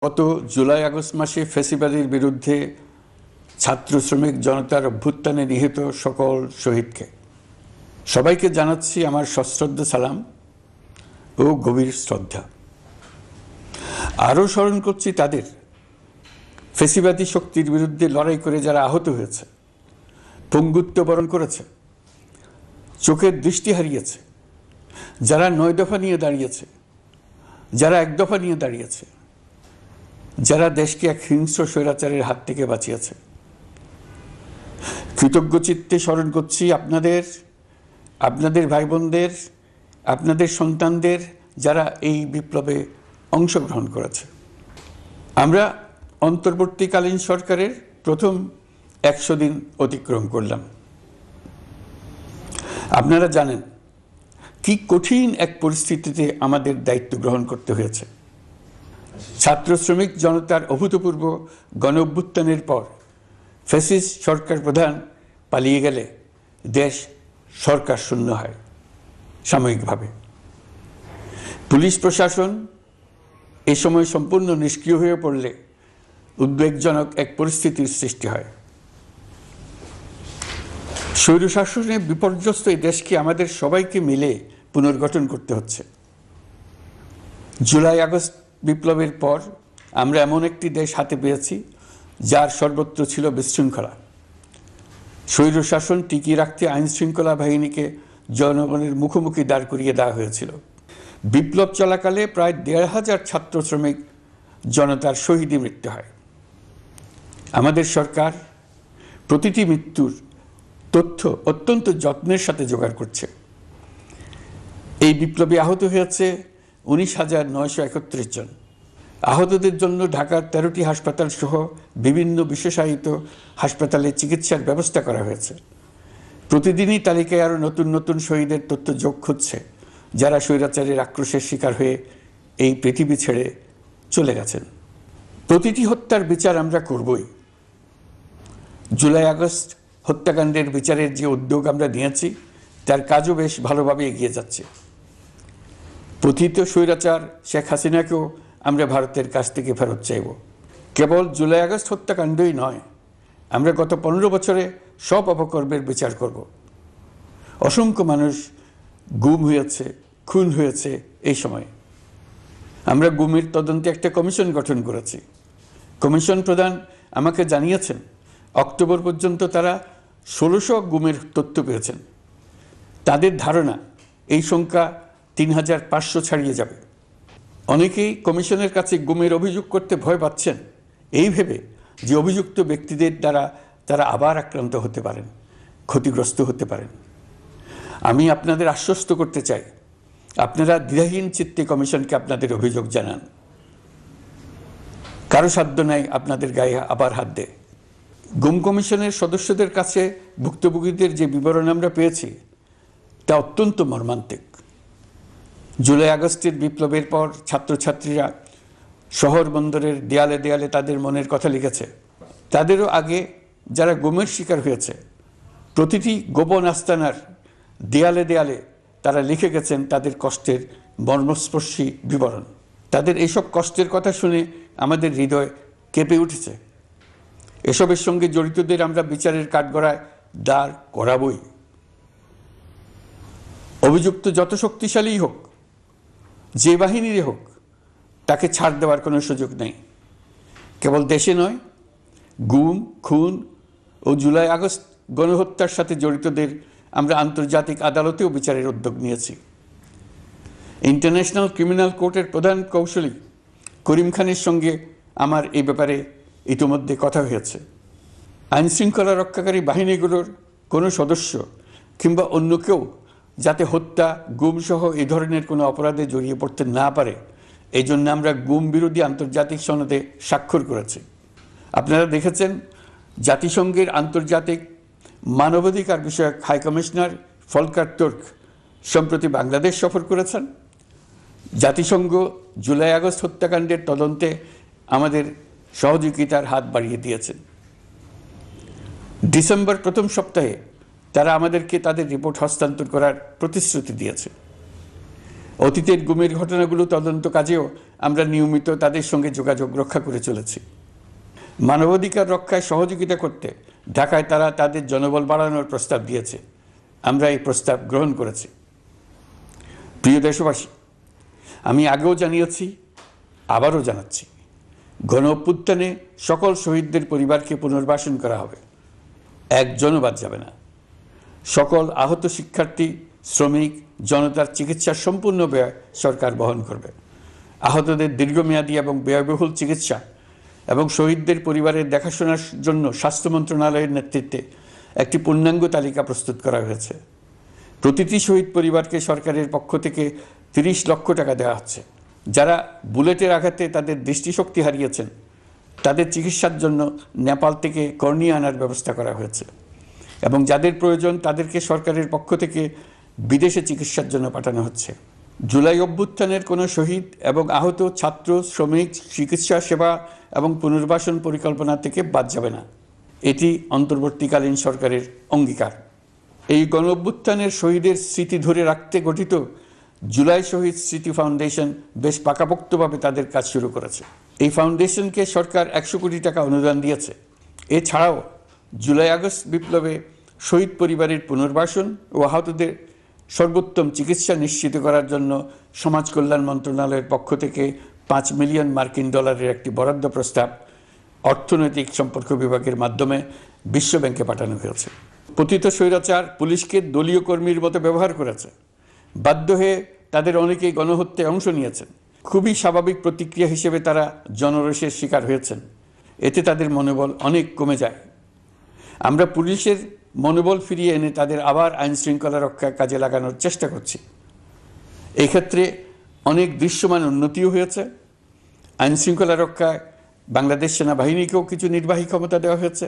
গত July August মাসে ফ্যাসিবাদের বিরুদ্ধে ছাত্র শ্রমিক জনতার অভ্যুত্থানে নিহত সকল শহীদকে সবাইকে জানাচ্ছি আমার সশ্রদ্ধ সালাম ও গভীর শ্রদ্ধা। আরও স্মরণ করছি তাদের ফ্যাসিবাদী শক্তির বিরুদ্ধে লড়াই করে যারা আহত হয়েছে, পঙ্গুত্ব বরণ করেছে, চোখের দৃষ্টি হারিয়েছে, যারা ৯ দফা নিয়ে দাঁড়িয়েছে, যারা ১ দফা নিয়ে দাঁড়িয়েছে, যারা দেশকে এক হিংস্র স্বৈরাচারের হাত থেকে বাঁচিয়েছে। কৃতজ্ঞ চিত্তে স্মরণ করছি আপনাদের ভাই বোনদের, আপনাদের সন্তানদের যারা এই বিপ্লবে অংশগ্রহণ করেছে। আমরা অন্তর্বর্তীকালীন সরকারের প্রথম ১০০ দিন অতিক্রম করলাম। আপনারা জানেন কি কঠিন এক পরিস্থিতিতে আমাদের দায়িত্ব গ্রহণ করতে হয়েছে। ছাত্র শ্রমিক জনতার অভূতপূর্ব গণ অভ্যুত্থানের পর ফ্যাসিস্ট সরকার প্রধান পালিয়ে গেলে দেশ সরকার শূন্য হয় সাময়িকভাবে। পুলিশ প্রশাসন এ সময় সম্পূর্ণ নিষ্ক্রিয় হয়ে পড়লে উদ্বেগজনক এক পরিস্থিতির সৃষ্টি হয়। স্বৈরশাসনে বিপর্যস্ত এই দেশকে আমাদের সবাইকে মিলে পুনর্গঠন করতে হচ্ছে। জুলাই আগস্ট বিপ্লবের পর আমরা এমন একটি দেশ হাতে পেয়েছি যার সর্বত্র ছিল বিশৃঙ্খলা। স্বৈরশাসন টিকিয়ে রাখতে আইন শৃঙ্খলা বাহিনীকে জনগণের মুখোমুখি দাঁড় করিয়ে দেওয়া হয়েছিল। বিপ্লব চলাকালে প্রায় ১৫০০ ছাত্র শ্রমিক জনতার শহীদী মৃত্যু হয়। আমাদের সরকার প্রতিটি মৃত্যুর তথ্য অত্যন্ত যত্নের সাথে জোগাড় করছে। এই বিপ্লবে আহত হয়েছে ১৯,৯৩১ জন। আহতদের জন্য ঢাকার ১৩টি হাসপাতাল সহ বিভিন্ন বিশেষায়িত হাসপাতালে চিকিৎসার ব্যবস্থা করা হয়েছে। প্রতিদিনই তালিকায় আরও নতুন নতুন শহীদের তথ্য যোগ হচ্ছে, যারা স্বৈরাচারের আক্রোশের শিকার হয়ে এই পৃথিবী ছেড়ে চলে গেছেন। প্রতিটি হত্যার বিচার আমরা করবই। জুলাই আগস্ট হত্যাকাণ্ডের বিচারের যে উদ্যোগ আমরা নিয়েছি তার কাজও বেশ ভালোভাবে এগিয়ে যাচ্ছে। পতিত স্বৈরাচার শেখ হাসিনাকেও আমরা ভারতের কাছ থেকে ফেরত চাইব। কেবল জুলাই আগস্ট হত্যাকাণ্ডই নয়, আমরা গত ১৫ বছরে সব অপকর্মের বিচার করব। অসংখ্য মানুষ গুম হয়েছে, খুন হয়েছে। এই সময় আমরা গুমের তদন্তে একটা কমিশন গঠন করেছি। কমিশন প্রধান আমাকে জানিয়েছেন অক্টোবর পর্যন্ত তারা ১৬০০ গুমের তথ্য পেয়েছেন। তাদের ধারণা এই সংখ্যা ৩৫০০ ছাড়িয়ে যাবে। অনেকেই কমিশনের কাছে গুমের অভিযোগ করতে ভয় পাচ্ছেন এই ভেবে যে অভিযুক্ত ব্যক্তিদের দ্বারা তারা আবার আক্রান্ত হতে পারেন, ক্ষতিগ্রস্ত হতে পারেন। আমি আপনাদের আশ্বস্ত করতে চাই, আপনারা দ্বিধাহীন চিত্তে কমিশনকে আপনাদের অভিযোগ জানান। কারো সাধ্য নাই আপনাদের গায়ে আবার হাত দেয়। গুম কমিশনের সদস্যদের কাছে ভুক্তভোগীদের যে বিবরণ আমরা পেয়েছি তা অত্যন্ত মর্মান্তিক। জুলাই আগস্টের বিপ্লবের পর ছাত্রছাত্রীরা শহর বন্দরের দেয়ালে দেয়ালে তাদের মনের কথা লিখেছে। তাদেরও আগে যারা গুমের শিকার হয়েছে প্রতিটি গোপন আস্তানার দেয়ালে দেয়ালে তারা লিখে গেছেন তাদের কষ্টের মর্মস্পর্শী বিবরণ। তাদের এইসব কষ্টের কথা শুনে আমাদের হৃদয় কেঁপে উঠেছে। এসবের সঙ্গে জড়িতদের আমরা বিচারের কাঠগড়ায় দাঁড় করাবই। অভিযুক্ত যত শক্তিশালী হোক, যে বাহিনীরই হোক, তাকে ছাড় দেওয়ার কোনো সুযোগ নেই। কেবল দেশে নয়, গুম, খুন ও জুলাই আগস্ট গণহত্যার সাথে জড়িতদের আমরা আন্তর্জাতিক আদালতেও বিচারের উদ্যোগ নিয়েছি। ইন্টারন্যাশনাল ক্রিমিনাল কোর্টের প্রধান কৌঁসুলি করিম খানের সঙ্গে আমার এই ব্যাপারে ইতিমধ্যে কথা হয়েছে। আইন শৃঙ্খলা রক্ষাকারী বাহিনীগুলোর কোনো সদস্য কিংবা অন্য কেউ যাতে হত্যা, গুম সহ এই ধরনের কোনো অপরাধে জড়িয়ে পড়তে না পারে, এই জন্য আমরা গুম বিরোধী আন্তর্জাতিক সনদে স্বাক্ষর করেছি। আপনারা দেখেছেন জাতিসংঘের আন্তর্জাতিক মানবাধিকার বিষয়ক হাই কমিশনার ফলকার তুর্ক সম্প্রতি বাংলাদেশ সফর করেছেন। জাতিসংঘ জুলাই আগস্ট হত্যাকাণ্ডের তদন্তে আমাদের সহযোগিতার হাত বাড়িয়ে দিয়েছেন। ডিসেম্বর প্রথম সপ্তাহে তারা আমাদেরকে তাদের রিপোর্ট হস্তান্তর করার প্রতিশ্রুতি দিয়েছে। অতীতের গুমের ঘটনাগুলো তদন্ত কাজেও আমরা নিয়মিত তাদের সঙ্গে যোগাযোগ রক্ষা করে চলেছি। মানবাধিকার রক্ষায় সহযোগিতা করতে ঢাকায় তারা তাদের জনবল বাড়ানোর প্রস্তাব দিয়েছে। আমরা এই প্রস্তাব গ্রহণ করেছি। প্রিয় দেশবাসী, আমি আগেও জানিয়েছি, আবারও জানাচ্ছি, গণ অভ্যুত্থানে সকল শহীদদের পরিবারকে পুনর্বাসন করা হবে, একজনও বাদ যাবে না। সকল আহত শিক্ষার্থী, শ্রমিক, জনতার চিকিৎসার সম্পূর্ণ ব্যয় সরকার বহন করবে। আহতদের দীর্ঘমেয়াদী এবং ব্যয়বহুল চিকিৎসা এবং শহীদদের পরিবারের দেখাশোনার জন্য স্বাস্থ্য মন্ত্রণালয়ের নেতৃত্বে একটি পূর্ণাঙ্গ তালিকা প্রস্তুত করা হয়েছে। প্রতিটি শহীদ পরিবারকে সরকারের পক্ষ থেকে 30 লক্ষ টাকা দেওয়া হচ্ছে। যারা বুলেটের আঘাতে তাদের দৃষ্টিশক্তি হারিয়েছেন, তাদের চিকিৎসার জন্য নেপাল থেকে কর্নিয়া আনার ব্যবস্থা করা হয়েছে এবং যাদের প্রয়োজন তাদেরকে সরকারের পক্ষ থেকে বিদেশে চিকিৎসার জন্য পাঠানো হচ্ছে। জুলাই অভ্যুত্থানের কোনো শহীদ এবং আহত ছাত্র, শ্রমিক চিকিৎসা সেবা এবং পুনর্বাসন পরিকল্পনা থেকে বাদ যাবে না। এটি অন্তর্বর্তীকালীন সরকারের অঙ্গীকার। এই গণ অভ্যুত্থানের শহীদের স্মৃতি ধরে রাখতে গঠিত জুলাই শহীদ স্মৃতি ফাউন্ডেশন বেশ পাকাপোক্তভাবে তাদের কাজ শুরু করেছে। এই ফাউন্ডেশনকে সরকার 100 কোটি টাকা অনুদান দিয়েছে। এছাড়াও জুলাই আগস্ট বিপ্লবে শহীদ পরিবারের পুনর্বাসন ও আহতদের সর্বোত্তম চিকিৎসা নিশ্চিত করার জন্য সমাজ কল্যাণ মন্ত্রণালয়ের পক্ষ থেকে $5 মিলিয়ন একটি বরাদ্দ প্রস্তাব অর্থনৈতিক সম্পর্ক বিভাগের মাধ্যমে বিশ্ব ব্যাংকে পাঠানো হয়েছে। পতিত স্বৈরাচার পুলিশকে দলীয় কর্মীর মতো ব্যবহার করেছে। বাধ্য হয়ে তাদের অনেকেই গণহত্যায় অংশ নিয়েছেন। খুবই স্বাভাবিক প্রতিক্রিয়া হিসেবে তারা জনরোষের শিকার হয়েছেন। এতে তাদের মনোবল অনেক কমে যায়। আমরা পুলিশের মনোবল ফিরিয়ে এনে তাদের আবার আইন শৃঙ্খলা রক্ষায় কাজে লাগানোর চেষ্টা করছি। এই ক্ষেত্রে অনেক দৃশ্যমান উন্নতিও হয়েছে। আইন শৃঙ্খলা রক্ষায় বাংলাদেশ সেনাবাহিনীকেও কিছু নির্বাহী ক্ষমতা দেওয়া হয়েছে,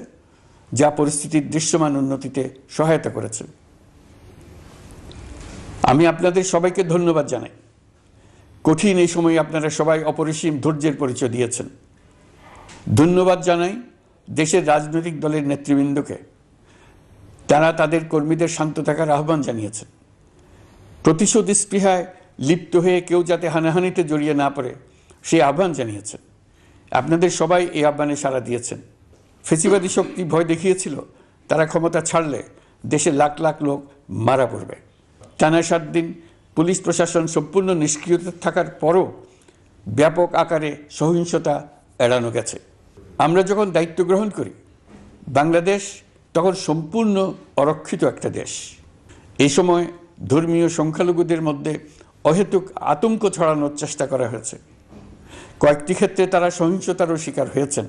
যা পরিস্থিতির দৃশ্যমান উন্নতিতে সহায়তা করেছে। আমি আপনাদের সবাইকে ধন্যবাদ জানাই। কঠিন এই সময়ে আপনারা সবাই অপরিসীম ধৈর্যের পরিচয় দিয়েছেন। ধন্যবাদ জানাই দেশের রাজনৈতিক দলের নেতৃবৃন্দকে। তারা তাদের কর্মীদের শান্ত থাকার আহ্বান জানিয়েছেন। প্রতিশোধ স্পৃহায় লিপ্ত হয়ে কেউ যাতে হানাহানিতে জড়িয়ে না পড়ে সেই আহ্বান জানিয়েছেন। আপনাদের সবাই এই আহ্বানে সাড়া দিয়েছেন। ফেসিবাদী শক্তি ভয় দেখিয়েছিল তারা ক্ষমতা ছাড়লে দেশে লাখ লাখ লোক মারা পড়বে। টানা 7 দিন পুলিশ প্রশাসন সম্পূর্ণ নিষ্ক্রিয় থাকার পরও ব্যাপক আকারে সহিংসতা এড়ানো গেছে। আমরা যখন দায়িত্ব গ্রহণ করি, বাংলাদেশ তখন সম্পূর্ণ অরক্ষিত একটা দেশ। এই সময় ধর্মীয় সংখ্যালঘুদের মধ্যে অহেতুক আতঙ্ক ছড়ানোর চেষ্টা করা হয়েছে। কয়েকটি ক্ষেত্রে তারা সহিংসতারও শিকার হয়েছেন।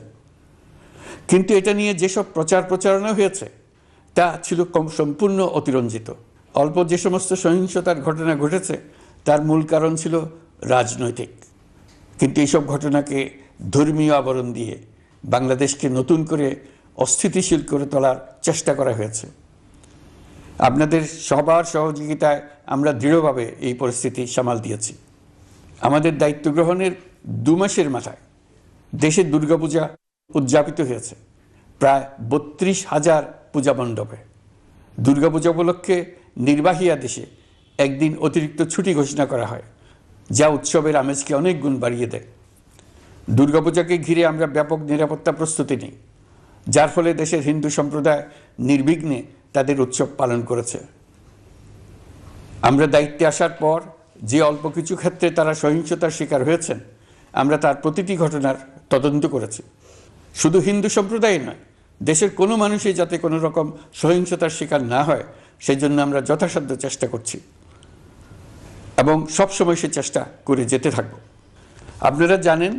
কিন্তু এটা নিয়ে যেসব প্রচারণা হয়েছে তা ছিল সম্পূর্ণ অতিরঞ্জিত। অল্প যে সমস্ত সহিংসতার ঘটনা ঘটেছে তার মূল কারণ ছিল রাজনৈতিক। কিন্তু এইসব ঘটনাকে ধর্মীয় আবরণ দিয়ে বাংলাদেশকে নতুন করে অস্থিতিশীল করে তোলার চেষ্টা করা হয়েছে। আপনাদের সবার সহযোগিতায় আমরা দৃঢ়ভাবে এই পরিস্থিতি সামাল দিয়েছি। আমাদের দায়িত্ব গ্রহণের 2 মাসের মাথায় দেশে দুর্গাপূজা উদযাপিত হয়েছে প্রায় 32,000 পূজা মণ্ডপে। দুর্গাপূজা উপলক্ষে নির্বাহী আদেশে একদিন অতিরিক্ত ছুটি ঘোষণা করা হয়, যা উৎসবের আমেজকে অনেক গুণ বাড়িয়ে দেয়। দুর্গাপূজাকে ঘিরে আমরা ব্যাপক নিরাপত্তা প্রস্তুতি নিই, যার ফলে দেশের হিন্দু সম্প্রদায় নির্বিঘ্নে তাদের উৎসব পালন করেছে। আমরা দায়িত্বে আসার পর যে অল্প কিছু ক্ষেত্রে তারা সহিংসতার শিকার হয়েছেন, আমরা তার প্রতিটি ঘটনার তদন্ত করেছি। শুধু হিন্দু সম্প্রদায় নয়, দেশের কোনো মানুষই যাতে কোনো রকম সহিংসতার শিকার না হয় সেই জন্য আমরা যথাসাধ্য চেষ্টা করছি এবং সবসময় সে চেষ্টা করে যেতে থাকব। আপনারা জানেন,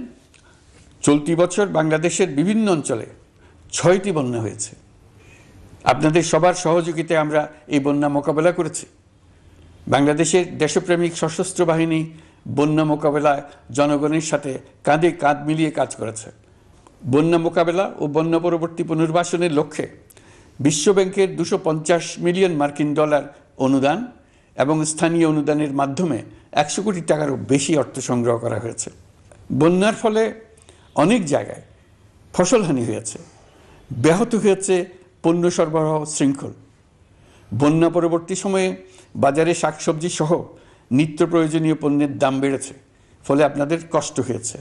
চলতি বছর বাংলাদেশের বিভিন্ন অঞ্চলে 6টি বন্যা হয়েছে। আপনাদের সবার সহযোগিতায় আমরা এই বন্যা মোকাবেলা করেছি। বাংলাদেশের দেশপ্রেমিক সশস্ত্র বাহিনী বন্যা মোকাবেলায় জনগণের সাথে কাঁধে কাঁধ মিলিয়ে কাজ করেছে। বন্যা মোকাবেলা ও বন্যা পরবর্তী পুনর্বাসনের লক্ষ্যে বিশ্বব্যাংকের $250 মিলিয়ন অনুদান এবং স্থানীয় অনুদানের মাধ্যমে 100 কোটি টাকারও বেশি অর্থ সংগ্রহ করা হয়েছে। বন্যার ফলে অনেক জায়গায় ফসলহানি হয়েছে, ব্যাহত হয়েছে পণ্য সরবরাহ শৃঙ্খল। বন্যা পরবর্তী সময়ে বাজারে শাকসবজি সহ নিত্য প্রয়োজনীয় পণ্যের দাম বেড়েছে, ফলে আপনাদের কষ্ট হয়েছে।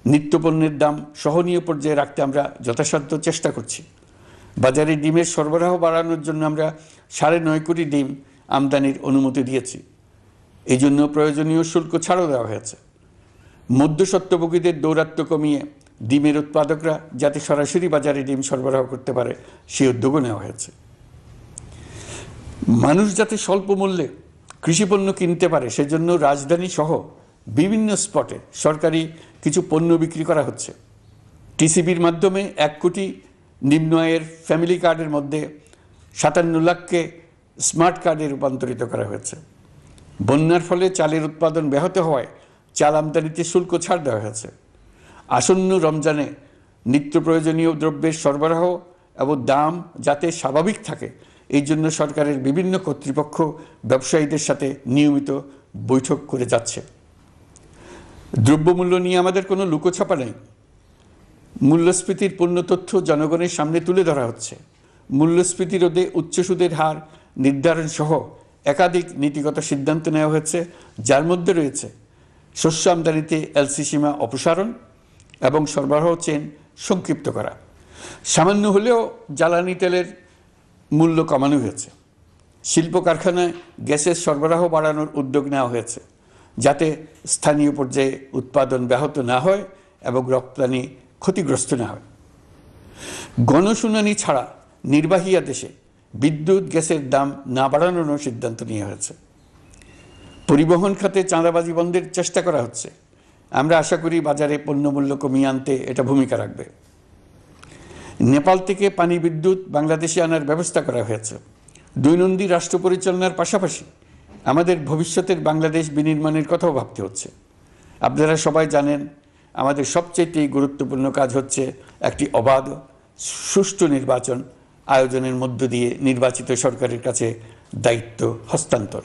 নিত্যপণ্যের দাম সহনীয় পর্যায়ে রাখতে আমরা যথাসাধ্য চেষ্টা করছি। বাজারে ডিমের সরবরাহ বাড়ানোর জন্য আমরা 9.5 কোটি ডিম আমদানির অনুমতি দিয়েছি। এই জন্য প্রয়োজনীয় শুল্ক ছাড়ও দেওয়া হয়েছে। মধ্যস্বত্বভোগীদের দৌরাত্ম্য কমিয়ে ডিমের উৎপাদকরা যাতে সরাসরি বাজারে ডিম সরবরাহ করতে পারে সেই উদ্যোগও নেওয়া হয়েছে। মানুষ যাতে স্বল্প মূল্যে কৃষিপণ্য কিনতে পারে সেজন্য রাজধানী সহ বিভিন্ন স্পটে সরকারি কিছু পণ্য বিক্রি করা হচ্ছে। টিসিবির মাধ্যমে 1 কোটি নিম্ন আয়ের ফ্যামিলি কার্ডের মধ্যে 57 লাখকে স্মার্ট কার্ডে রূপান্তরিত করা হয়েছে। বন্যার ফলে চালের উৎপাদন ব্যাহত হওয়ায় চাল আমদানিতে শুল্ক ছাড় দেওয়া হয়েছে। আসন্ন রমজানে নিত্য প্রয়োজনীয় দ্রব্যের সরবরাহ এবং দাম যাতে স্বাভাবিক থাকে এই জন্য সরকারের বিভিন্ন কর্তৃপক্ষ ব্যবসায়ীদের সাথে নিয়মিত বৈঠক করে যাচ্ছে। দ্রব্যমূল্য নিয়ে আমাদের কোনো লুকোছাপা নেই। মূল্যস্ফীতির পূর্ণ তথ্য জনগণের সামনে তুলে ধরা হচ্ছে। মূল্যস্ফীতি রোধে উচ্চ সুদের হার নির্ধারণ সহ একাধিক নীতিগত সিদ্ধান্ত নেওয়া হয়েছে, যার মধ্যে রয়েছে শস্য আমদানিতে এলসি সীমা অপসারণ এবং সরবরাহ চেইন সংক্ষিপ্ত করা। সামান্য হলেও জ্বালানি তেলের মূল্য কমানো হয়েছে। শিল্প কারখানায় গ্যাসের সরবরাহ বাড়ানোর উদ্যোগ নেওয়া হয়েছে যাতে স্থানীয় পর্যায়ে উৎপাদন ব্যাহত না হয় এবং রপ্তানি ক্ষতিগ্রস্ত না হয়। গণশুনানি ছাড়া নির্বাহী আদেশে বিদ্যুৎ গ্যাসের দাম না বাড়ানোর সিদ্ধান্ত নেওয়া হয়েছে। পরিবহন খাতে চাঁদাবাজি বন্ধের চেষ্টা করা হচ্ছে। আমরা আশা করি বাজারে পণ্যমূল্য কমিয়ে আনতে এটা ভূমিকা রাখবে। নেপাল থেকে পানি বিদ্যুৎ বাংলাদেশে আনার ব্যবস্থা করা হয়েছে। দৈনন্দিন রাষ্ট্র পরিচালনার পাশাপাশি আমাদের ভবিষ্যতের বাংলাদেশ বিনির্মাণের কথাও ভাবতে হচ্ছে। আপনারা সবাই জানেন আমাদের সবচেয়ে গুরুত্বপূর্ণ কাজ হচ্ছে একটি অবাধ সুষ্ঠু নির্বাচন আয়োজনের মধ্য দিয়ে নির্বাচিত সরকারের কাছে দায়িত্ব হস্তান্তর।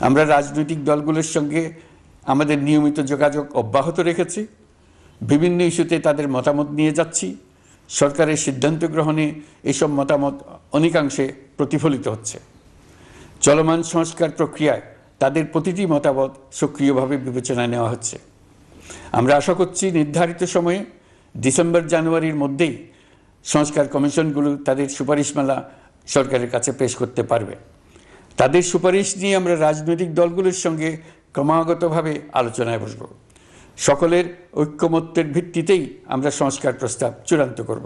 আমরা রাজনৈতিক দলগুলোর সঙ্গে আমাদের নিয়মিত যোগাযোগ অব্যাহত রেখেছি। বিভিন্ন ইস্যুতে তাদের মতামত নিয়ে যাচ্ছি। সরকারের সিদ্ধান্ত গ্রহণে এসব মতামত অনেকাংশে প্রতিফলিত হচ্ছে। চলমান সংস্কার প্রক্রিয়ায় তাদের প্রতিটি মতামত সক্রিয়ভাবে বিবেচনায় নেওয়া হচ্ছে। আমরা আশা করছি নির্ধারিত সময়ে ডিসেম্বর-জানুয়ারির মধ্যেই সংস্কার কমিশনগুলো তাদের সুপারিশমালা সরকারের কাছে পেশ করতে পারবে। তাদের সুপারিশ নিয়ে আমরা রাজনৈতিক দলগুলোর সঙ্গে ক্রমাগতভাবে আলোচনায় বসব। সকলের ঐক্যমত্যের ভিত্তিতেই আমরা সংস্কার প্রস্তাব চূড়ান্ত করব।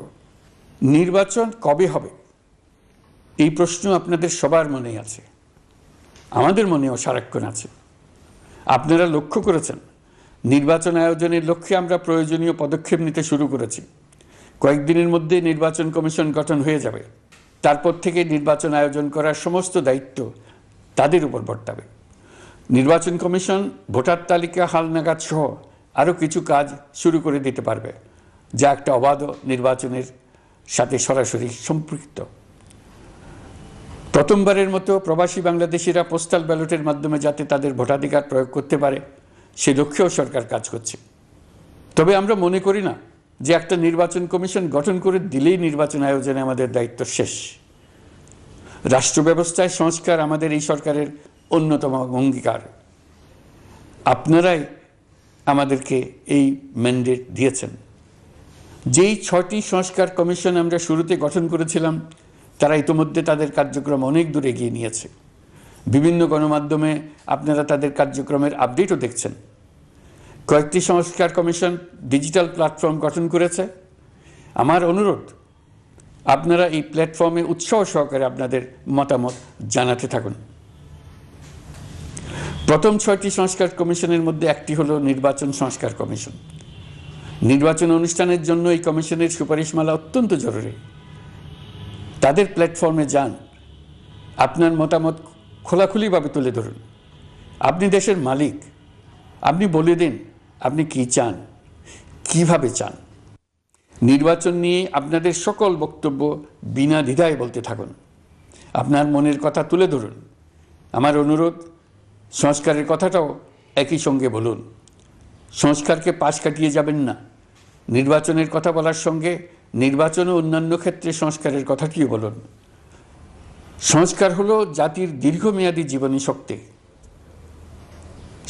নির্বাচন কবে হবে এই প্রশ্ন আপনাদের সবার মনেই আছে, আমাদের মনেও সারাক্ষণ আছে। আপনারা লক্ষ্য করেছেন নির্বাচন আয়োজনের লক্ষ্যে আমরা প্রয়োজনীয় পদক্ষেপ নিতে শুরু করেছি। কয়েকদিনের মধ্যে নির্বাচন কমিশন গঠন হয়ে যাবে। তারপর থেকে নির্বাচন আয়োজন করার সমস্ত দায়িত্ব তাদের উপর বর্তাবে। নির্বাচন কমিশন ভোটার তালিকা হালনাগাদ সহ আরও কিছু কাজ শুরু করে দিতে পারবে, যা একটা অবাধ নির্বাচনের সাথে সরাসরি সম্পৃক্ত। প্রথমবারের মতো প্রবাসী বাংলাদেশিরা পোস্টাল ব্যালটের মাধ্যমে যাতে তাদের ভোটাধিকার প্রয়োগ করতে পারে সে লক্ষ্যেও সরকার কাজ করছে। তবে আমরা মনে করি না যে একটা নির্বাচন কমিশন গঠন করে দিলেই নির্বাচন আয়োজনে আমাদের দায়িত্ব শেষ। রাষ্ট্র ব্যবস্থায় সংস্কার আমাদের এই সরকারের অন্যতম অঙ্গীকার। আপনারাই আমাদেরকে এই ম্যান্ডেট দিয়েছেন। যেই 6টি সংস্কার কমিশন আমরা শুরুতে গঠন করেছিলাম তারা ইতিমধ্যে তাদের কার্যক্রম অনেক দূর এগিয়ে নিয়েছে। বিভিন্ন গণমাধ্যমে আপনারা তাদের কার্যক্রমের আপডেটও দেখছেন। কয়েকটি সংস্কার কমিশন ডিজিটাল প্ল্যাটফর্ম গঠন করেছে। আমার অনুরোধ আপনারা এই প্ল্যাটফর্মে উৎসাহ সহকারে আপনাদের মতামত জানাতে থাকুন। প্রথম 6টি সংস্কার কমিশনের মধ্যে একটি হলো নির্বাচন সংস্কার কমিশন। নির্বাচন অনুষ্ঠানের জন্য এই কমিশনের সুপারিশমালা অত্যন্ত জরুরি। তাদের প্ল্যাটফর্মে যান, আপনার মতামত খোলাখুলিভাবে তুলে ধরুন। আপনি দেশের মালিক, আপনি বলে দিন আপনি কি চান, কিভাবে চান। নির্বাচন নিয়ে আপনাদের সকল বক্তব্য বিনা দ্বিধায় বলতে থাকুন। আপনার মনের কথা তুলে ধরুন। আমার অনুরোধ সংস্কারের কথাটাও একই সঙ্গে বলুন। সংস্কারকে পাশ কাটিয়ে যাবেন না। নির্বাচনের কথা বলার সঙ্গে নির্বাচন ও অন্যান্য ক্ষেত্রে সংস্কারের কথাটিও বলুন। সংস্কার হলো জাতির দীর্ঘমেয়াদী জীবনী শক্তি।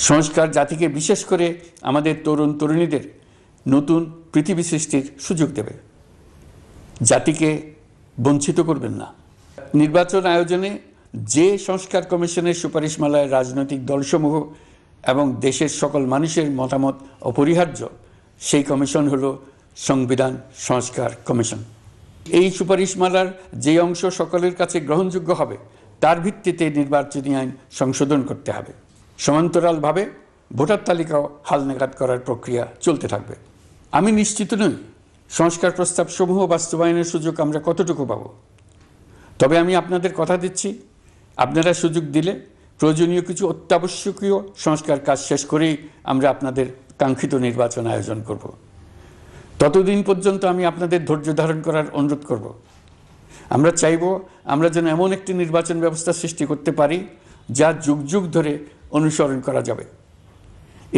সংস্কার জাতিকে, বিশেষ করে আমাদের তরুণ তরুণীদের নতুন পৃথিবী সৃষ্টির সুযোগ দেবে। জাতিকে বঞ্চিত করবেন না। নির্বাচন আয়োজনে যে সংস্কার কমিশনের সুপারিশমালায় রাজনৈতিক দলসমূহ এবং দেশের সকল মানুষের মতামত অপরিহার্য, সেই কমিশন হলো সংবিধান সংস্কার কমিশন। এই সুপারিশমালার যে অংশ সকলের কাছে গ্রহণযোগ্য হবে তার ভিত্তিতে নির্বাচনী আইন সংশোধন করতে হবে। সমান্তরালভাবে ভোটার তালিকাও হালনাগাদ করার প্রক্রিয়া চলতে থাকবে। আমি নিশ্চিত নই সংস্কার প্রস্তাবসমূহ বাস্তবায়নের সুযোগ আমরা কতটুকু পাব, তবে আমি আপনাদের কথা দিচ্ছি, আপনারা সুযোগ দিলে প্রয়োজনীয় কিছু অত্যাবশ্যকীয় সংস্কার কাজ শেষ করেই আমরা আপনাদের কাঙ্ক্ষিত নির্বাচন আয়োজন করব। ততদিন পর্যন্ত আমি আপনাদের ধৈর্য ধারণ করার অনুরোধ করব। আমরা চাইব আমরা যেন এমন একটি নির্বাচন ব্যবস্থা সৃষ্টি করতে পারি যা যুগ যুগ ধরে অনুসরণ করা যাবে।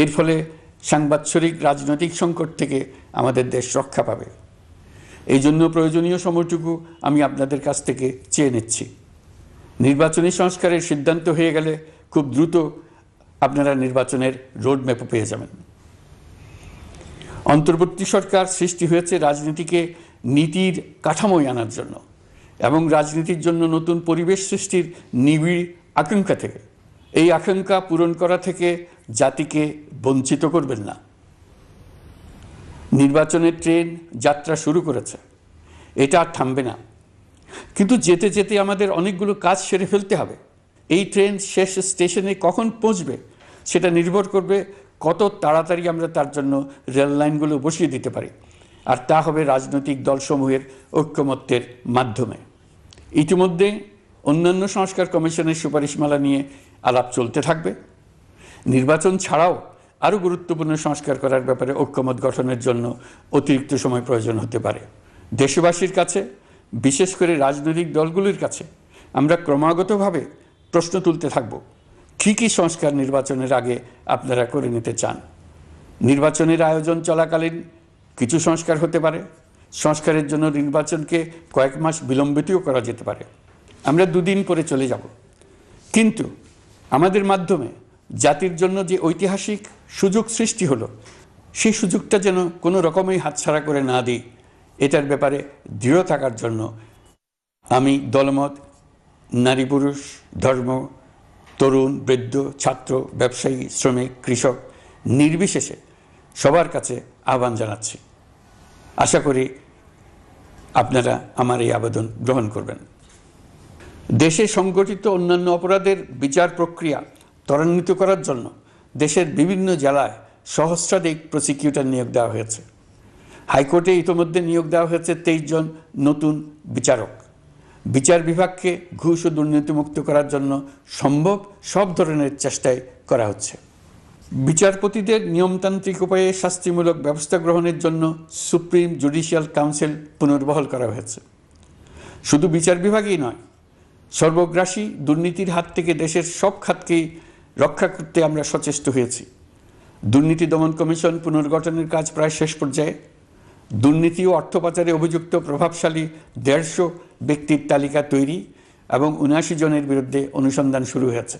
এর ফলে সাংবৎসরিক রাজনৈতিক সংকট থেকে আমাদের দেশ রক্ষা পাবে। এই জন্য প্রয়োজনীয় সময়টুকু আমি আপনাদের কাছ থেকে চেয়ে নিচ্ছি। নির্বাচনী সংস্কারের সিদ্ধান্ত হয়ে গেলে খুব দ্রুত আপনারা নির্বাচনের রোডম্যাপও পেয়ে যাবেন। অন্তর্বর্তী সরকার সৃষ্টি হয়েছে রাজনীতিকে নীতির কাঠামোয় আনার জন্য এবং রাজনীতির জন্য নতুন পরিবেশ সৃষ্টির নিবিড় আকাঙ্ক্ষা থেকে। এই আকাঙ্ক্ষা পূরণ করা থেকে জাতিকে বঞ্চিত করবেন না। নির্বাচনের ট্রেন যাত্রা শুরু করেছে, এটা আর থামবে না, কিন্তু যেতে যেতে আমাদের অনেকগুলো কাজ সেরে ফেলতে হবে। এই ট্রেন শেষ স্টেশনে কখন পৌঁছবে সেটা নির্ভর করবে কত তাড়াতাড়ি আমরা তার জন্য রেল লাইনগুলো বসিয়ে দিতে পারি, আর তা হবে রাজনৈতিক দলসমূহের ঐক্যমত্যের মাধ্যমে। ইতিমধ্যে অন্যান্য সংস্কার কমিশনের সুপারিশমালা নিয়ে আলাপ চলতে থাকবে। নির্বাচন ছাড়াও আরও গুরুত্বপূর্ণ সংস্কার করার ব্যাপারে ঐক্যমত গঠনের জন্য অতিরিক্ত সময় প্রয়োজন হতে পারে। দেশবাসীর কাছে, বিশেষ করে রাজনৈতিক দলগুলির কাছে আমরা ক্রমাগতভাবে প্রশ্ন তুলতে থাকব, কী কী সংস্কার নির্বাচনের আগে আপনারা করে নিতে চান। নির্বাচনের আয়োজন চলাকালীন কিছু সংস্কার হতে পারে। সংস্কারের জন্য নির্বাচনকে কয়েক মাস বিলম্বিতও করা যেতে পারে। আমরা দুদিন পরে চলে যাব, কিন্তু আমাদের মাধ্যমে জাতির জন্য যে ঐতিহাসিক সুযোগ সৃষ্টি হলো, সেই সুযোগটা যেন কোনো রকমই হাতছাড়া করে না দিই, এটার ব্যাপারে দৃঢ় থাকার জন্য আমি দলমত, নারী পুরুষ, ধর্ম, তরুণ, বৃদ্ধ, ছাত্র, ব্যবসায়ী, শ্রমিক, কৃষক নির্বিশেষে সবার কাছে আহ্বান জানাচ্ছি। আশা করি আপনারা আমার এই আবেদন গ্রহণ করবেন। দেশে সংগঠিত অন্যান্য অপরাধের বিচার প্রক্রিয়া ত্বরান্বিত করার জন্য দেশের বিভিন্ন জেলায় সহস্রাধিক প্রসিকিউটর নিয়োগ দেওয়া হয়েছে। হাইকোর্টে ইতিমধ্যে নিয়োগ দেওয়া হয়েছে 23 জন নতুন বিচারক। বিচার বিভাগকে ঘুষ ও দুর্নীতিমুক্ত করার জন্য সম্ভব সব ধরনের চেষ্টাই করা হচ্ছে। বিচারপতিদের নিয়মতান্ত্রিক উপায়ে শাস্তিমূলক ব্যবস্থা গ্রহণের জন্য সুপ্রিম জুডিশিয়াল কাউন্সিল পুনর্বহাল করা হয়েছে। শুধু বিচার বিভাগই নয়, সর্বগ্রাসী দুর্নীতির হাত থেকে দেশের সব খাতকেই রক্ষা করতে আমরা সচেষ্ট হয়েছি। দুর্নীতি দমন কমিশন পুনর্গঠনের কাজ প্রায় শেষ পর্যায়ে। দুর্নীতি ও অর্থ পাচারে অভিযুক্ত প্রভাবশালী 150 ব্যক্তির তালিকা তৈরি এবং 79 জনের বিরুদ্ধে অনুসন্ধান শুরু হয়েছে।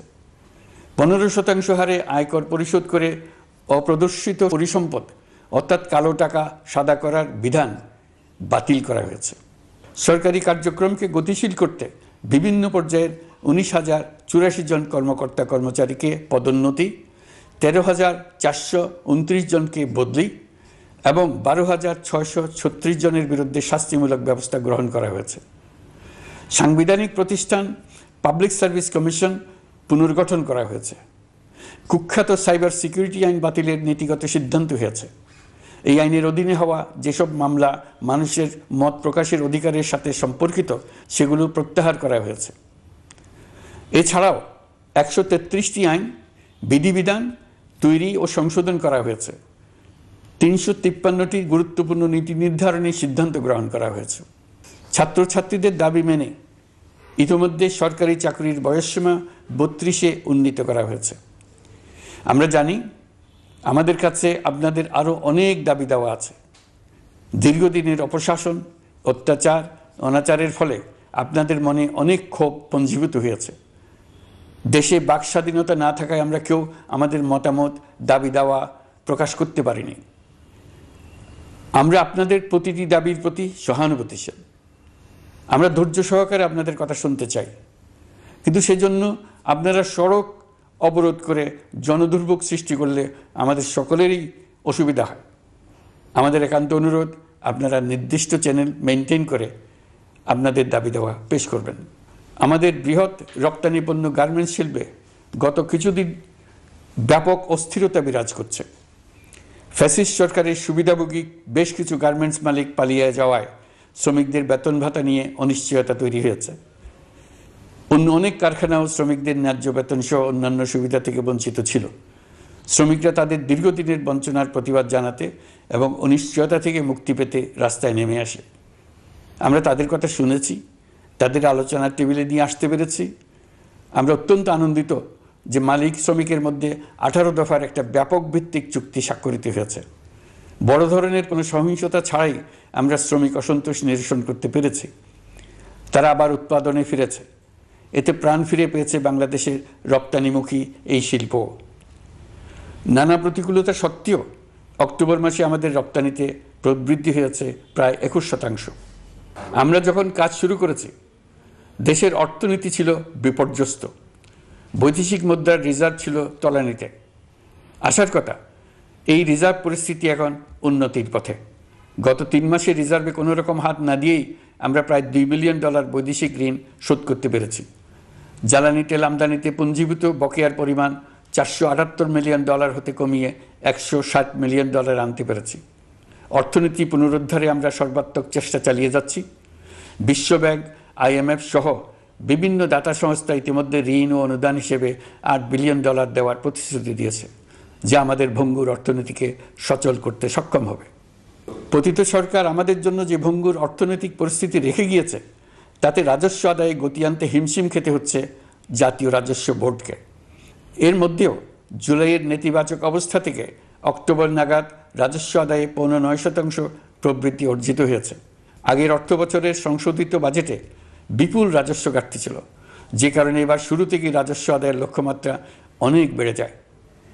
15% হারে আয়কর পরিশোধ করে অপ্রদর্শিত পরিসম্পদ অর্থাৎ কালো টাকা সাদা করার বিধান বাতিল করা হয়েছে। সরকারি কার্যক্রমকে গতিশীল করতে বিভিন্ন পর্যায়ের 19,084 জন কর্মকর্তা কর্মচারীকে পদোন্নতি, 13,429 জনকে বদলি এবং 12,636 জনের বিরুদ্ধে শাস্তিমূলক ব্যবস্থা গ্রহণ করা হয়েছে। সাংবিধানিক প্রতিষ্ঠান পাবলিক সার্ভিস কমিশন পুনর্গঠন করা হয়েছে। কুখ্যাত সাইবার সিকিউরিটি আইন বাতিলের নীতিগত সিদ্ধান্ত হয়েছে। এই আইনের অধীনে হওয়া যেসব মামলা মানুষের মত প্রকাশের অধিকারের সাথে সম্পর্কিত সেগুলো প্রত্যাহার করা হয়েছে। এছাড়াও 133টি আইন বিধিবিধান তৈরি ও সংশোধন করা হয়েছে। 353টি গুরুত্বপূর্ণ নীতি নির্ধারণী সিদ্ধান্ত গ্রহণ করা হয়েছে। ছাত্রছাত্রীদের দাবি মেনে ইতিমধ্যে সরকারি চাকরির বয়সসীমা 32-এ উন্নীত করা হয়েছে। আমরা জানি আমাদের কাছে আপনাদের আরও অনেক দাবি দেওয়া আছে। দীর্ঘদিনের অপশাসন, অত্যাচার, অনাচারের ফলে আপনাদের মনে অনেক ক্ষোভ পঞ্জীভূত হয়েছে। দেশে বাক স্বাধীনতা না থাকায় আমরা কেউ আমাদের মতামত দাবি দাওয়া প্রকাশ করতে পারিনি। আমরা আপনাদের প্রতিটি দাবির প্রতি সহানুভূতিশীল। আমরা ধৈর্য সহকারে আপনাদের কথা শুনতে চাই, কিন্তু সেজন্য আপনারা সড়ক অবরোধ করে জনদুর্ভোগ সৃষ্টি করলে আমাদের সকলেরই অসুবিধা হয়। আমাদের একান্ত অনুরোধ, আপনারা নির্দিষ্ট চ্যানেল মেনটেন করে আপনাদের দাবি দেওয়া পেশ করবেন। আমাদের বৃহৎ রপ্তানি পণ্য গার্মেন্টস শিল্পে গত কিছুদিন ব্যাপক অস্থিরতা বিরাজ করছে। ফ্যাসিস্ট সরকারের সুবিধাভোগী বেশ কিছু গার্মেন্টস মালিক পালিয়ে যাওয়ায় শ্রমিকদের বেতন ভাতা নিয়ে অনিশ্চয়তা তৈরি হয়েছে। অন্য অনেক কারখানাও শ্রমিকদের ন্যায্য বেতন সহ অন্যান্য সুবিধা থেকে বঞ্চিত ছিল। শ্রমিকরা তাদের দীর্ঘদিনের বঞ্চনার প্রতিবাদ জানাতে এবং অনিশ্চয়তা থেকে মুক্তি পেতে রাস্তায় নেমে আসে। আমরা তাদের কথা শুনেছি, তাদের আলোচনার টেবিলে নিয়ে আসতে পেরেছি। আমরা অত্যন্ত আনন্দিত যে মালিক শ্রমিকের মধ্যে 18 দফার একটা ব্যাপক ভিত্তিক চুক্তি স্বাক্ষরিত হয়েছে। বড় ধরনের কোনো সহিংসতা ছাড়াই আমরা শ্রমিক অসন্তোষ নিরসন করতে পেরেছি। তারা আবার উৎপাদনে ফিরেছে। এতে প্রাণ ফিরে পেয়েছে বাংলাদেশের রপ্তানিমুখী এই শিল্প। নানা প্রতিকূলতা সত্ত্বেও অক্টোবর মাসে আমাদের রপ্তানিতে প্রবৃদ্ধি হয়েছে প্রায় 21%। আমরা যখন কাজ শুরু করেছি দেশের অর্থনীতি ছিল বিপর্যস্ত, বৈদেশিক মুদ্রার রিজার্ভ ছিল তলানিতে। আসার কথা, এই রিজার্ভ পরিস্থিতি এখন উন্নতির পথে। গত 3 মাসে রিজার্ভে কোনো রকম হাত না দিয়েই আমরা প্রায় $2 বিলিয়ন বৈদেশিক ঋণ শোধ করতে পেরেছি। জ্বালানি তেল আমদানিতে পুঞ্জীভূত বকেয়ার পরিমাণ $478 মিলিয়ন হতে কমিয়ে $160 মিলিয়ন আনতে পেরেছি। অর্থনীতি পুনরুদ্ধারে আমরা সর্বাত্মক চেষ্টা চালিয়ে যাচ্ছি। বিশ্বব্যাংক, IMF সহ বিভিন্ন দাতা সংস্থা ইতিমধ্যে ঋণ ও অনুদান হিসেবে $8 বিলিয়ন দেওয়ার প্রতিশ্রুতি দিয়েছে, যা আমাদের ভঙ্গুর অর্থনীতিকে সচল করতে সক্ষম হবে। পতিত সরকার আমাদের জন্য যে ভঙ্গুর অর্থনৈতিক পরিস্থিতি রেখে গিয়েছে, তাতে রাজস্ব আদায়ে গতি আনতে হিমশিম খেতে হচ্ছে জাতীয় রাজস্ব বোর্ডকে। এর মধ্যেও জুলাইয়ের নেতিবাচক অবস্থা থেকে অক্টোবর নাগাদ রাজস্ব আদায়ে 9.9% প্রবৃদ্ধি অর্জিত হয়েছে। আগের অর্থ বছরের সংশোধিত বাজেটে বিপুল রাজস্ব ঘাটতি ছিল, যে কারণে এবার শুরু থেকেই রাজস্ব আদায়ের লক্ষ্যমাত্রা অনেক বেড়ে যায়।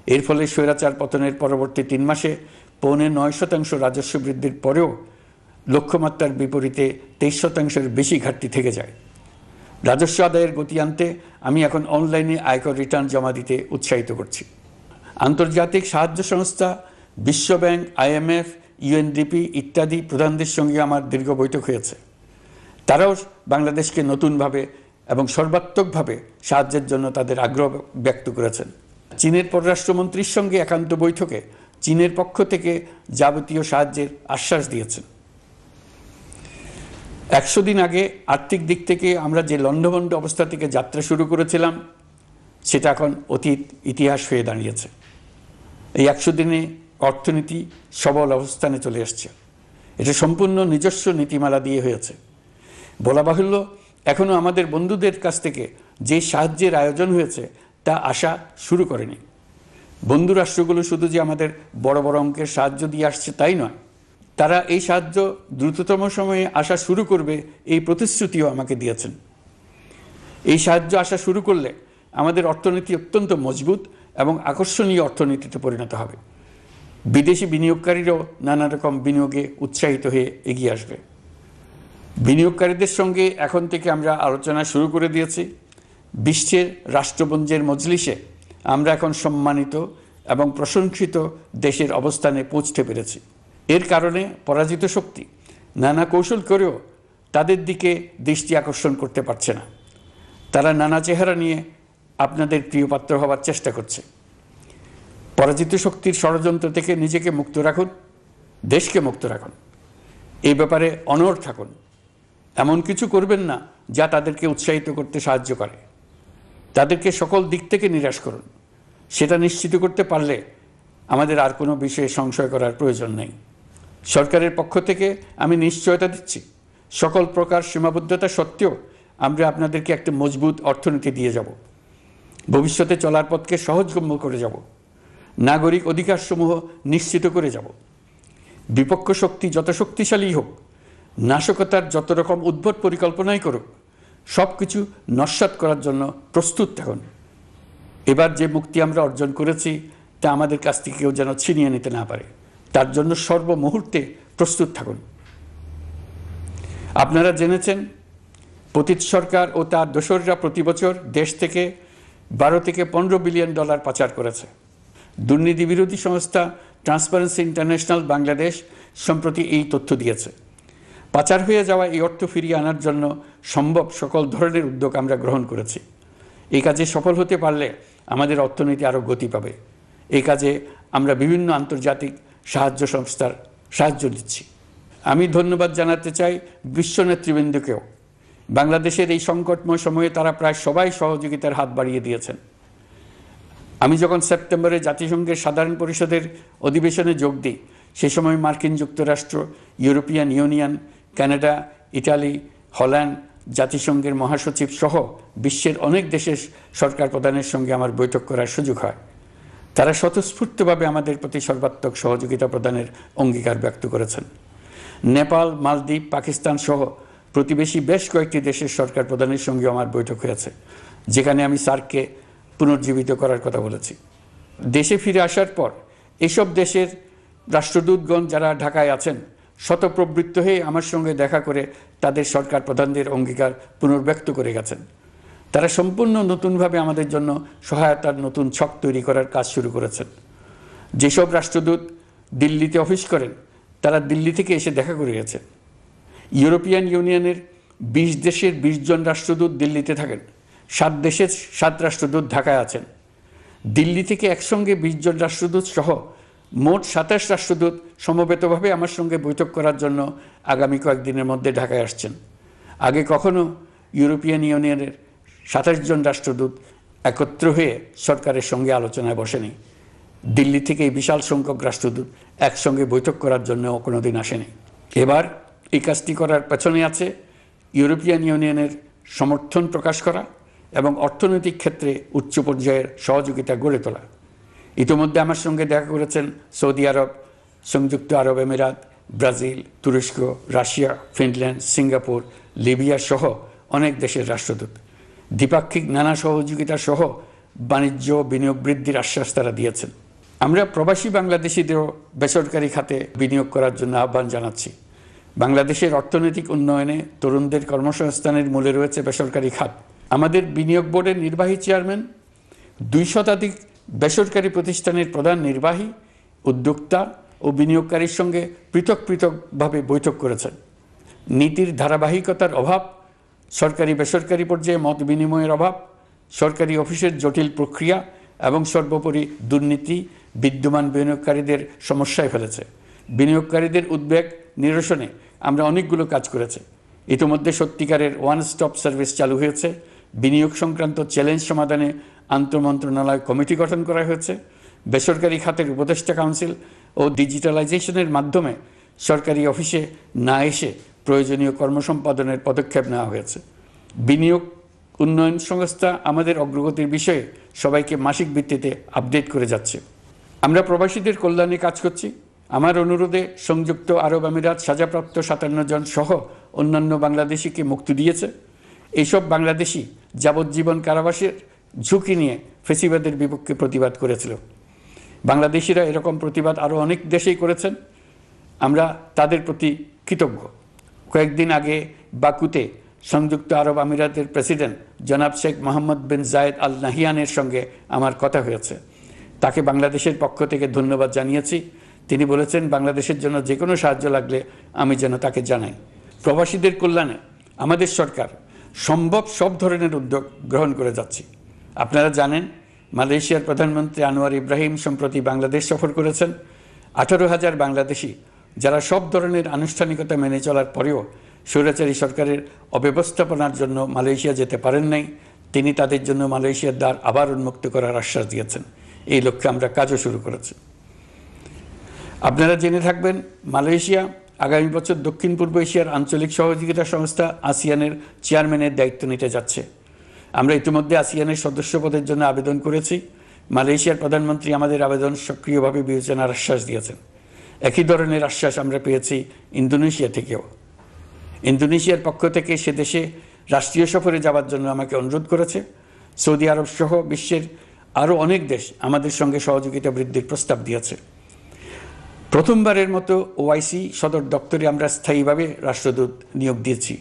এর ফলে স্বৈরাচার পতনের পরবর্তী 3 মাসে 9.9% রাজস্ব বৃদ্ধির পরেও লক্ষ্যমাত্রার বিপরীতে 23%-এর বেশি ঘাটতি থেকে যায়। রাজস্ব আদায়ের গতি আনতে আমি এখন অনলাইনে আয়কর রিটার্ন জমা দিতে উৎসাহিত করছি। আন্তর্জাতিক সাহায্য সংস্থা, বিশ্বব্যাংক, IMF, UNDP ইত্যাদি প্রধানদের সঙ্গে আমার দীর্ঘ বৈঠক হয়েছে। তারাও বাংলাদেশকে নতুনভাবে এবং সর্বাত্মকভাবে সাহায্যের জন্য তাদের আগ্রহ ব্যক্ত করেছেন। চীনের পররাষ্ট্রমন্ত্রীর সঙ্গে একান্ত বৈঠকে চীনের পক্ষ থেকে যাবতীয় সাহায্যের আশ্বাস দিয়েছেন। 100 দিন আগে আর্থিক দিক থেকে আমরা যে লণ্ডভণ্ড অবস্থা থেকে যাত্রা শুরু করেছিলাম, সেটা এখন অতীত ইতিহাস হয়ে দাঁড়িয়েছে। এই 100 দিনে অর্থনীতি সবল অবস্থানে চলে আসছে। এটা সম্পূর্ণ নিজস্ব নীতিমালা দিয়ে হয়েছে। বলা বাহুল্য, এখনও আমাদের বন্ধুদের কাছ থেকে যে সাহায্যের আয়োজন হয়েছে তা আসা শুরু করেনি। বন্ধু রাষ্ট্রগুলো শুধু যে আমাদের বড় বড় অঙ্কের সাহায্য দিয়ে আসছে তাই নয়, তারা এই সাহায্য দ্রুততম সময়ে আসা শুরু করবে এই প্রতিশ্রুতিও আমাকে দিয়েছেন। এই সাহায্য আসা শুরু করলে আমাদের অর্থনীতি অত্যন্ত মজবুত এবং আকর্ষণীয় অর্থনীতিতে পরিণত হবে। বিদেশি বিনিয়োগকারীরাও নানা রকম বিনিয়োগে উৎসাহিত হয়ে এগিয়ে আসবে। বিনিয়োগকারীদের সঙ্গে এখন থেকে আমরা আলোচনা শুরু করে দিয়েছি। বিশ্বের রাষ্ট্রপুঞ্জের মজলিসে আমরা এখন সম্মানিত এবং প্রশংসিত দেশের অবস্থানে পৌঁছতে পেরেছি। এর কারণে পরাজিত শক্তি নানা কৌশল করেও তাদের দিকে দৃষ্টি আকর্ষণ করতে পারছে না। তারা নানা চেহারা নিয়ে আপনাদের প্রিয়পাত্র হওয়ার চেষ্টা করছে। পরাজিত শক্তির ষড়যন্ত্র থেকে নিজেকে মুক্ত রাখুন, দেশকে মুক্ত রাখুন। এই ব্যাপারে অনড় থাকুন। এমন কিছু করবেন না যা তাদেরকে উৎসাহিত করতে সাহায্য করে। তাদেরকে সকল দিক থেকে নিরাশ করুন। সেটা নিশ্চিত করতে পারলে আমাদের আর কোনো বিষয়ে সংশয় করার প্রয়োজন নেই। সরকারের পক্ষ থেকে আমি নিশ্চয়তা দিচ্ছি, সকল প্রকার সীমাবদ্ধতা সত্ত্বেও আমরা আপনাদেরকে একটা মজবুত অর্থনীতি দিয়ে যাব। ভবিষ্যতে চলার পথকে সহজগম্য করে যাব। নাগরিক অধিকারসমূহ নিশ্চিত করে যাব। বিপক্ষ শক্তি যত শক্তিশালী হোক, নাশকতার যত রকম উদ্ভট পরিকল্পনাই করুক, সব কিছু নস্যাৎ করার জন্য প্রস্তুত থাকুন। এবার যে মুক্তি আমরা অর্জন করেছি তা আমাদের কাছ থেকে কেউ যেন ছিনিয়ে নিতে না পারে, তার জন্য সর্বমুহূর্তে প্রস্তুত থাকুন। আপনারা জেনেছেন পতিত সরকার ও তার দোসররা প্রতি বছর দেশ থেকে 12 থেকে 15 বিলিয়ন ডলার পাচার করেছে। দুর্নীতি বিরোধী সংস্থা ট্রান্সপারেন্সি ইন্টারন্যাশনাল বাংলাদেশ সম্প্রতি এই তথ্য দিয়েছে। পাচার হয়ে যাওয়া এই অর্থ ফিরিয়ে আনার জন্য সম্ভব সকল ধরনের উদ্যোগ আমরা গ্রহণ করেছি। এই কাজে সফল হতে পারলে আমাদের অর্থনীতি আরও গতি পাবে। এই কাজে আমরা বিভিন্ন আন্তর্জাতিক সাহায্য সংস্থার সাহায্য দিচ্ছি। আমি ধন্যবাদ জানাতে চাই বিশ্ব নেতৃবৃন্দকেও। বাংলাদেশের এই সংকটময় সময়ে তারা প্রায় সবাই সহযোগিতার হাত বাড়িয়ে দিয়েছেন। আমি যখন সেপ্টেম্বরে জাতিসংঘের সাধারণ পরিষদের অধিবেশনে যোগ দিই, সে সময় মার্কিন যুক্তরাষ্ট্র, European Union, Canada, Italy, Holland, জাতিসংঘের মহাসচিব সহ বিশ্বের অনেক দেশের সরকার প্রধানের সঙ্গে আমার বৈঠক করার সুযোগ হয়। তারা স্বতঃস্ফূর্তভাবে আমাদের প্রতি সর্বাত্মক সহযোগিতা প্রদানের অঙ্গীকার ব্যক্ত করেছেন। নেপাল, মালদ্বীপ, পাকিস্তান সহ প্রতিবেশী বেশ কয়েকটি দেশের সরকার প্রধানের সঙ্গে আমার বৈঠক হয়েছে, যেখানে আমি সার্ককে পুনর্জীবিত করার কথা বলেছি। দেশে ফিরে আসার পর এসব দেশের রাষ্ট্রদূতগণ যারা ঢাকায় আছেন স্বতঃপ্রবৃত্ত হয়ে আমার সঙ্গে দেখা করে তাদের সরকার প্রধানদের অঙ্গীকার পুনর্ব্যক্ত করে গেছেন। তারা সম্পূর্ণ নতুনভাবে আমাদের জন্য সহায়তার নতুন ছক তৈরি করার কাজ শুরু করেছেন। যেসব রাষ্ট্রদূত দিল্লিতে অফিস করেন তারা দিল্লি থেকে এসে দেখা করে গেছেন। ইউরোপিয়ান ইউনিয়নের 20 দেশের 20 জন রাষ্ট্রদূত দিল্লিতে থাকেন, 7 দেশের 7 রাষ্ট্রদূত ঢাকায় আছেন। দিল্লি থেকে একসঙ্গে 20 জন রাষ্ট্রদূত সহ মোট 27 রাষ্ট্রদূত সমবেতভাবে আমার সঙ্গে বৈঠক করার জন্য আগামী কয়েকদিনের মধ্যে ঢাকায় আসছেন। আগে কখনো ইউরোপিয়ান ইউনিয়নের 27 জন রাষ্ট্রদূত একত্র হয়ে সরকারের সঙ্গে আলোচনায় বসেনি। দিল্লি থেকে এই বিশাল সংখ্যক রাষ্ট্রদূত একসঙ্গে বৈঠক করার জন্য কোনোদিন আসেনি। এবার এই কাজটি করার পেছনে আছে ইউরোপিয়ান ইউনিয়নের সমর্থন প্রকাশ করা এবং অর্থনৈতিক ক্ষেত্রে উচ্চ পর্যায়ের সহযোগিতা গড়ে তোলা। ইতিমধ্যে আমার সঙ্গে দেখা করেছেন সৌদি আরব, সংযুক্ত আরব আমিরাত, ব্রাজিল, তুরস্ক, রাশিয়া, ফিনল্যান্ড, সিঙ্গাপুর, লিবিয়া সহ অনেক দেশের রাষ্ট্রদূত। দ্বিপাক্ষিক নানা সহযোগিতা সহ বাণিজ্য বিনিয়োগ বৃদ্ধির আশ্বাস তারা দিয়েছেন। আমরা প্রবাসী বাংলাদেশিদেরও বেসরকারি খাতে বিনিয়োগ করার জন্য আহ্বান জানাচ্ছি। বাংলাদেশের অর্থনৈতিক উন্নয়নে তরুণদের কর্মসংস্থানের মূলে রয়েছে বেসরকারি খাত। আমাদের বিনিয়োগ বোর্ডের নির্বাহী চেয়ারম্যান 2 শতাধিক বেসরকারি প্রতিষ্ঠানের প্রধান নির্বাহী, উদ্যোক্তা ও বিনিয়োগকারীর সঙ্গে পৃথক পৃথকভাবে বৈঠক করেছেন। নীতির ধারাবাহিকতার অভাব, সরকারি বেসরকারি পর্যায়ে মত বিনিময়ের অভাব, সরকারি অফিসের জটিল প্রক্রিয়া এবং সর্বোপরি দুর্নীতি বিদ্যমান বিনিয়োগকারীদের সমস্যায় ফেলেছে। বিনিয়োগকারীদের উদ্বেগ নিরসনে আমরা অনেকগুলো কাজ করেছি। ইতিমধ্যে সত্যিকারের ওয়ান স্টপ সার্ভিস চালু হয়েছে। বিনিয়োগ সংক্রান্ত চ্যালেঞ্জ সমাধানে আন্তঃমন্ত্রণালয় কমিটি গঠন করা হয়েছে। বেসরকারি খাতের উপদেষ্টা কাউন্সিল ও ডিজিটালাইজেশনের মাধ্যমে সরকারি অফিসে না এসে প্রয়োজনীয় কর্মসম্পাদনের পদক্ষেপ নেওয়া হয়েছে। বিনিয়োগ উন্নয়ন সংস্থা আমাদের অগ্রগতির বিষয়ে সবাইকে মাসিক ভিত্তিতে আপডেট করে যাচ্ছে। আমরা প্রবাসীদের কল্যাণে কাজ করছি। আমার অনুরোধে সংযুক্ত আরব আমিরাত সাজাপ্রাপ্ত 57 জন সহ অন্যান্য বাংলাদেশিকে মুক্তি দিয়েছে। এইসব বাংলাদেশি যাবজ্জীবন কারাবাসের ঝুঁকি নিয়ে ফেসিবাদের বিপক্ষে প্রতিবাদ করেছিল। বাংলাদেশিরা এরকম প্রতিবাদ আরও অনেক দেশেই করেছেন। আমরা তাদের প্রতি কৃতজ্ঞ। কয়েকদিন আগে বাকুতে সংযুক্ত আরব আমিরাতের প্রেসিডেন্ট জনাব শেখ মোহাম্মদ বিন জায়েদ আল নাহিয়ানের সঙ্গে আমার কথা হয়েছে। তাকে বাংলাদেশের পক্ষ থেকে ধন্যবাদ জানিয়েছি। তিনি বলেছেন বাংলাদেশের জন্য যে কোনো সাহায্য লাগলে আমি যেন তাকে জানাই। প্রবাসীদের কল্যাণে আমাদের সরকার সম্ভব সব ধরনের উদ্যোগ গ্রহণ করে যাচ্ছে। আপনারা জানেন মালয়েশিয়ার প্রধানমন্ত্রী আনোয়ার ইব্রাহিম সম্প্রতি বাংলাদেশ সফর করেছেন। 18,000 বাংলাদেশি যারা সব ধরনের আনুষ্ঠানিকতা মেনে চলার পরেও স্বৈরাচারী সরকারের অব্যবস্থাপনার জন্য মালয়েশিয়া যেতে পারেন নাই, তিনি তাদের জন্য মালয়েশিয়ার দ্বার আবার উন্মুক্ত করার আশ্বাস দিয়েছেন। এই লক্ষ্যে আমরা কাজও শুরু করেছি। আপনারা জেনে থাকবেন মালয়েশিয়া আগামী বছর দক্ষিণ পূর্ব এশিয়ার আঞ্চলিক সহযোগিতা সংস্থা আসিয়ানের চেয়ারম্যানের দায়িত্ব নিতে যাচ্ছে। আমরা ইতিমধ্যে আসিয়ানের সদস্য পদের জন্য আবেদন করেছি। মালয়েশিয়ার প্রধানমন্ত্রী আমাদের আবেদন সক্রিয়ভাবে বিবেচনার আশ্বাস দিয়েছেন। একই ধরনের আশ্বাস আমরা পেয়েছি ইন্দোনেশিয়া থেকেও। ইন্দোনেশিয়ার পক্ষ থেকে সে দেশে রাষ্ট্রীয় সফরে যাওয়ার জন্য আমাকে অনুরোধ করেছে। সৌদি আরব সহ বিশ্বের আরও অনেক দেশ আমাদের সঙ্গে সহযোগিতা বৃদ্ধির প্রস্তাব দিয়েছে। প্রথমবারের মতো ওআইসি সদর দপ্তরে আমরা স্থায়ীভাবে রাষ্ট্রদূত নিয়োগ দিয়েছি।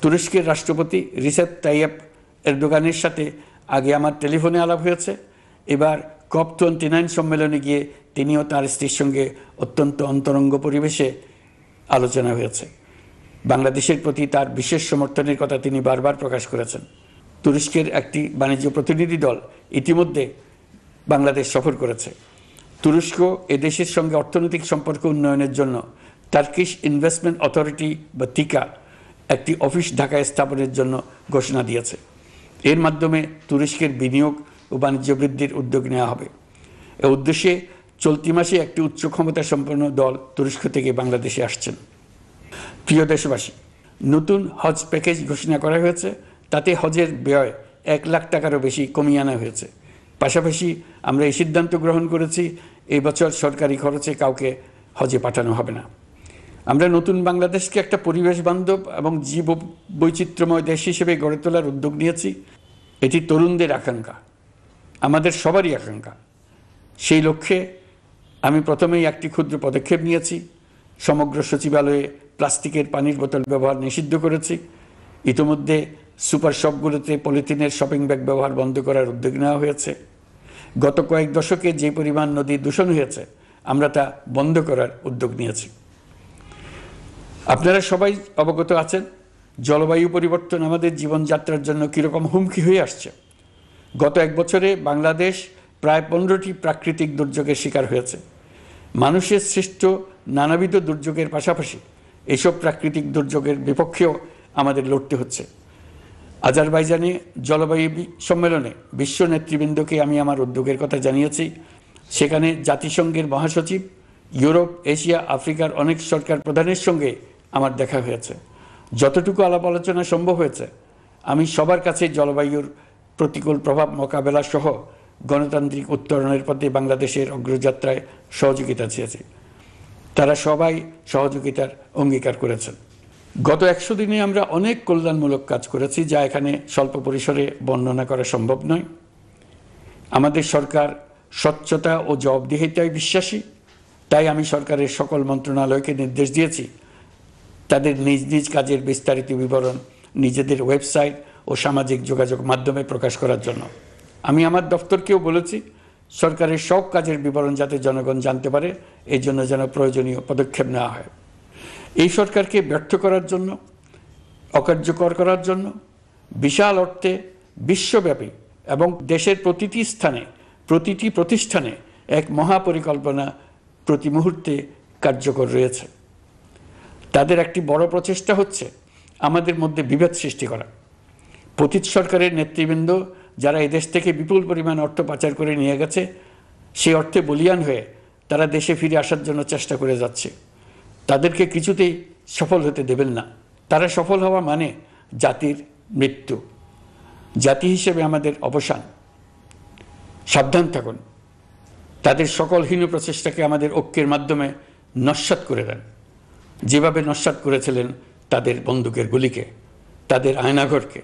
তুরস্কের রাষ্ট্রপতি রিসেপ তাইয়েপ এরদোগানের সাথে আগে আমার টেলিফোনে আলাপ হয়েছে। এবার COP29 সম্মেলনে গিয়ে তিনিও তার স্ত্রীর সঙ্গে অত্যন্ত অন্তরঙ্গ পরিবেশে আলোচনা হয়েছে। বাংলাদেশের প্রতি তার বিশেষ সমর্থনের কথা তিনি বারবার প্রকাশ করেছেন। তুরস্কের একটি বাণিজ্য প্রতিনিধি দল ইতিমধ্যে বাংলাদেশ সফর করেছে। তুরস্ক এদেশের সঙ্গে অর্থনৈতিক সম্পর্ক উন্নয়নের জন্য টার্কিশ ইনভেস্টমেন্ট অথরিটি বা তিকা একটি অফিস ঢাকায় স্থাপনের জন্য ঘোষণা দিয়েছে। এর মাধ্যমে তুরস্কের বিনিয়োগ ও বাণিজ্য বৃদ্ধির উদ্যোগ নেওয়া হবে। এ উদ্দেশ্যে চলতি মাসে একটি উচ্চ ক্ষমতা সম্পন্ন দল তুরস্ক থেকে বাংলাদেশে আসছেন। প্রিয় দেশবাসী, নতুন হজ প্যাকেজ ঘোষণা করা হয়েছে। তাতে হজের ব্যয় 1 লাখ টাকারও বেশি কমিয়ে আনা হয়েছে। পাশাপাশি আমরা এই সিদ্ধান্ত গ্রহণ করেছি, এই বছর সরকারি খরচে কাউকে হজে পাঠানো হবে না। আমরা নতুন বাংলাদেশকে একটা পরিবেশ বান্ধব এবং জীব বৈচিত্র্যময় দেশ হিসেবে গড়ে তোলার উদ্যোগ নিয়েছি। এটি তরুণদের আকাঙ্ক্ষা, আমাদের সবারই আকাঙ্ক্ষা। সেই লক্ষ্যে আমি প্রথমেই একটি ক্ষুদ্র পদক্ষেপ নিয়েছি। সমগ্র সচিবালয়ে প্লাস্টিকের পানির বোতল ব্যবহার নিষিদ্ধ করেছি। ইতিমধ্যে সুপার শপগুলোতে পলিথিনের শপিং ব্যাগ ব্যবহার বন্ধ করার উদ্যোগ নেওয়া হয়েছে। গত কয়েক দশকে যে পরিমাণ নদী দূষণ হয়েছে, আমরা তা বন্ধ করার উদ্যোগ নিয়েছি। আপনারা সবাই অবগত আছেন, জলবায়ু পরিবর্তন আমাদের জীবনযাত্রার জন্য কীরকম হুমকি হয়ে আসছে। গত 1 বছরে বাংলাদেশ প্রায় 15টি প্রাকৃতিক দুর্যোগের শিকার হয়েছে। মানুষের সৃষ্ট নানাবিধ দুর্যোগের পাশাপাশি এসব প্রাকৃতিক দুর্যোগের বিপক্ষেও আমাদের লড়তে হচ্ছে। আজারবাইজানে জলবায়ু সম্মেলনে বিশ্ব নেতৃবৃন্দকে আমি আমার উদ্যোগের কথা জানিয়েছি। সেখানে জাতিসংঘের মহাসচিব, ইউরোপ, এশিয়া, আফ্রিকার অনেক সরকার প্রধানের সঙ্গে আমার দেখা হয়েছে। যতটুকু আলাপ আলোচনা সম্ভব হয়েছে, আমি সবার কাছে জলবায়ুর প্রতিকূল প্রভাব মোকাবেলা সহ গণতান্ত্রিক উত্তরণের পথে বাংলাদেশের অগ্রযাত্রায় সহযোগিতা চেয়েছি। তারা সবাই সহযোগিতার অঙ্গীকার করেছেন। গত 100 দিনে আমরা অনেক কল্যাণমূলক কাজ করেছি, যা এখানে স্বল্প পরিসরে বর্ণনা করা সম্ভব নয়। আমাদের সরকার স্বচ্ছতা ও জবাবদিহিতায় বিশ্বাসী। তাই আমি সরকারের সকল মন্ত্রণালয়কে নির্দেশ দিয়েছি তাদের নিজ নিজ কাজের বিস্তারিত বিবরণ নিজেদের ওয়েবসাইট ও সামাজিক যোগাযোগ মাধ্যমে প্রকাশ করার জন্য। আমি আমার দপ্তরকেও বলেছি সরকারের সব কাজের বিবরণ যাতে জনগণ জানতে পারে, এই জন্য যেন প্রয়োজনীয় পদক্ষেপ নেওয়া হয়। এই সরকারকে ব্যর্থ করার জন্য, অকার্যকর করার জন্য বিশাল অর্থে বিশ্বব্যাপী এবং দেশের প্রতিটি স্থানে, প্রতিটি প্রতিষ্ঠানে এক মহাপরিকল্পনা প্রতি মুহূর্তে কার্যকর রয়েছে। তাদের একটি বড় প্রচেষ্টা হচ্ছে আমাদের মধ্যে বিভেদ সৃষ্টি করা। পতিত সরকারের নেতৃবৃন্দ যারা এদেশ থেকে বিপুল পরিমাণ অর্থ পাচার করে নিয়ে গেছে, সেই অর্থে বলিয়ান হয়ে তারা দেশে ফিরে আসার জন্য চেষ্টা করে যাচ্ছে। তাদেরকে কিছুতেই সফল হতে দেবেন না। তারা সফল হওয়া মানে জাতির মৃত্যু, জাতি হিসেবে আমাদের অবসান। সাবধান থাকুন। তাদের সকল হীন প্রচেষ্টাকে আমাদের ঐক্যের মাধ্যমে নস্যাৎ করে দেন, যেভাবে নস্যাৎ করেছিলেন তাদের বন্দুকের গুলিকে, তাদের আয়নাঘরকে,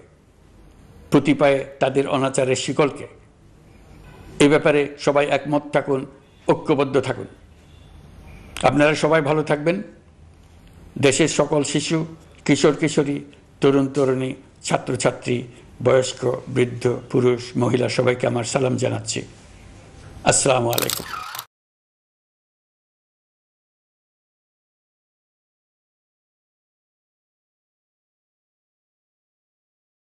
প্রতি পায়ে তাদের অনাচারের শিকলকে। এ ব্যাপারে সবাই একমত থাকুন, ঐক্যবদ্ধ থাকুন। আপনারা সবাই ভালো থাকবেন। দেশের সকল শিশু, কিশোর কিশোরী, তরুণ তরুণী, ছাত্রছাত্রী, বয়স্ক, বৃদ্ধ, পুরুষ, মহিলা সবাইকে আমার সালাম জানাচ্ছি। আসসালামু আলাইকুম।